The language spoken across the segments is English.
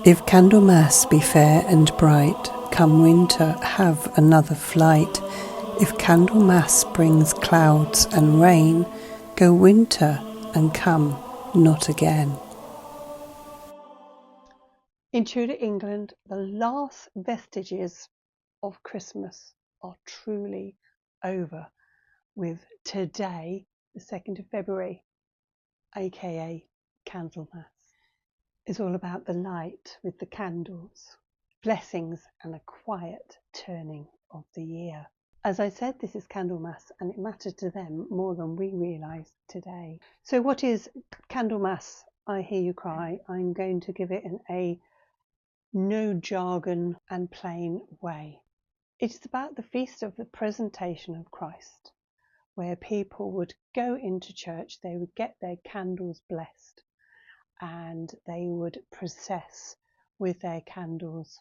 If Candlemas be fair and bright, come winter have another flight. If Candlemas brings clouds and rain, go winter and come not again. In Tudor England, the last vestiges of Christmas are truly over, with today, the 2nd of February, aka Candlemas. It's all about the light with the candles, blessings and a quiet turning of the year. As I said, this is Candlemas and it mattered to them more than we realise today. So what is Candlemas? I hear you cry. I'm going to give it a no jargon and plain way. It is about the feast of the presentation of Christ, where people would go into church, they would get their candles blessed, and they would process with their candles.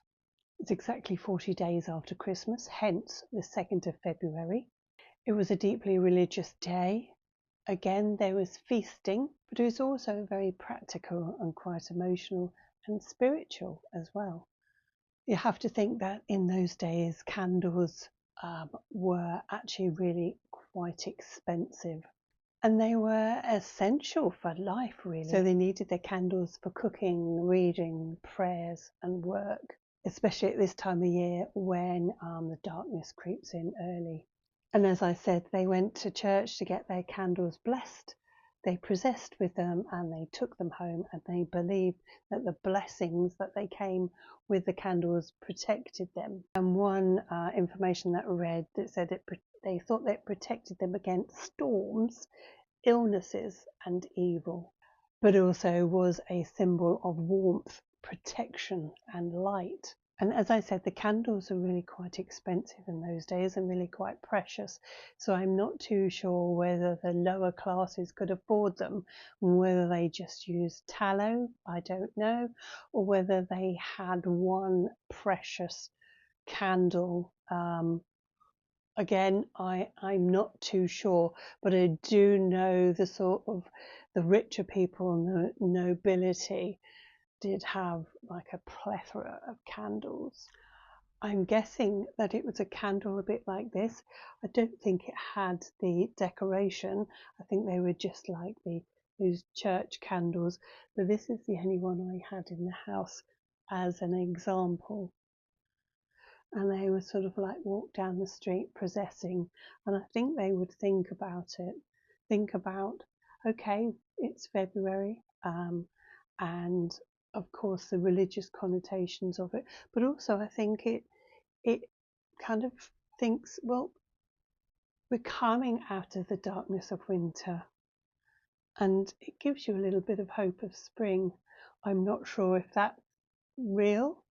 It's exactly 40 days after Christmas, hence the 2nd of February. It was a deeply religious day. Again, there was feasting, but it was also very practical and quite emotional and spiritual as well. You have to think that in those days, candles were actually really quite expensive. And they were essential for life, really. So they needed their candles for cooking, reading, prayers and work, especially at this time of year when the darkness creeps in early. And as I said, they went to church to get their candles blessed. They processed with them and they took them home, and they believed that the blessings that they came with the candles protected them. And one information that I read that said they thought that it protected them against storms, illnesses and evil, but also was a symbol of warmth, protection and light. And as I said, the candles are really quite expensive in those days and really quite precious. So I'm not too sure whether the lower classes could afford them, whether they just used tallow, I don't know, or whether they had one precious candle. Again, I'm not too sure, but I do know the sort of the richer people and the nobility did have like a plethora of candles. I'm guessing that it was a candle a bit like this. I don't think it had the decoration. I think they were just like those church candles, but this is the only one I had in the house as an example. And they would sort of like walk down the street processing, and I think they would think about it, okay, it's February, and of course the religious connotations of it, but also I think it kind of thinks, well, we're coming out of the darkness of winter and it gives you a little bit of hope of spring. I'm not sure if that's real,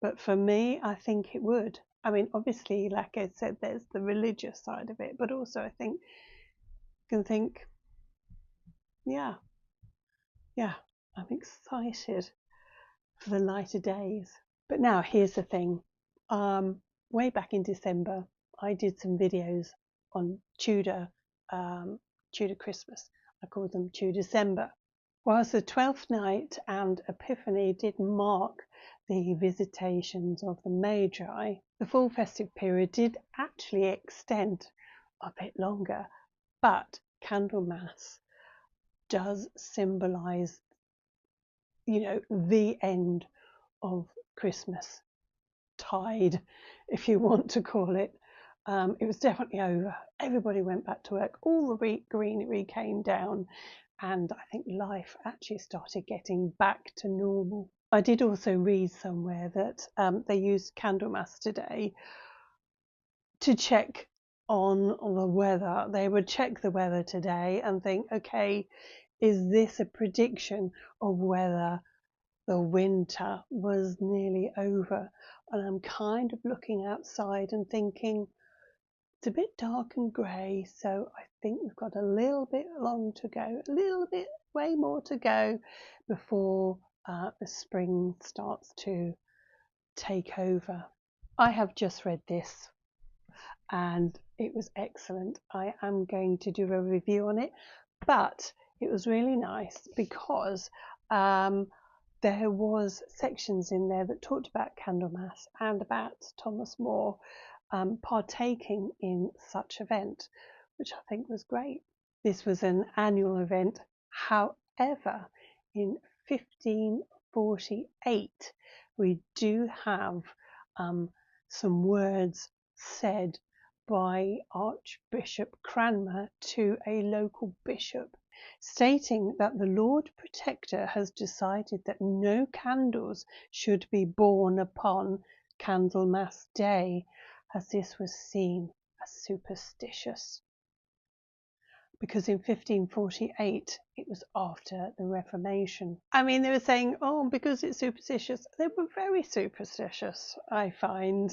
but for me, I think it would. I mean, obviously, like I said, there's the religious side of it, but also I think you can think, yeah, I'm excited for the lighter days. But now here's the thing. Way back in December, I did some videos on Tudor Christmas. I called them Tudor December. Whilst the 12th night and Epiphany did mark the visitations of the Magi, the full festive period did actually extend a bit longer, but Candlemas does symbolise, the end of Christmas tide, if you want to call it. It was definitely over. Everybody went back to work. All the greenery came down, and I think life actually started getting back to normal. I did also read somewhere that they used Candlemas today to check on the weather. They would check the weather today and think, okay, is this a prediction of whether the winter was nearly over? And I'm kind of looking outside and thinking, it's a bit dark and grey, so I think we've got a little bit long to go, a little bit, way more to go before the spring starts to take over. I have just read this and it was excellent. I am going to do a review on it, but it was really nice because there was sections in there that talked about Candlemas and about Thomas More partaking in such event, which I think was great. This was an annual event. However, in 1548, we do have some words said by Archbishop Cranmer to a local bishop, stating that the Lord Protector has decided that no candles should be borne upon Candlemas Day, as this was seen as superstitious. Because in 1548, it was after the Reformation. I mean, they were saying, oh, because it's superstitious. They were very superstitious, I find.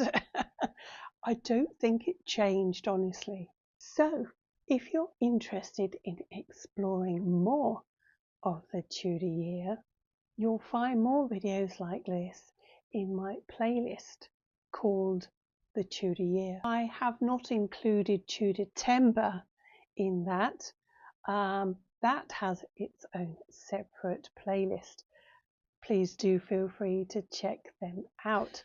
I don't think it changed, honestly. So, if you're interested in exploring more of the Tudor year, you'll find more videos like this in my playlist called The Tudor Year. I have not included Tudor-tember in that. That has its own separate playlist. Please do feel free to check them out.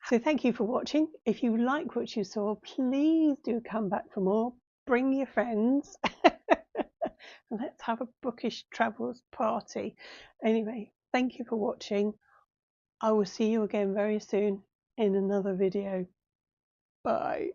So thank you for watching. If you like what you saw, please do come back for more. Bring your friends. Let's have a bookish travels party. Anyway, thank you for watching. I will see you again very soon in another video. Bye.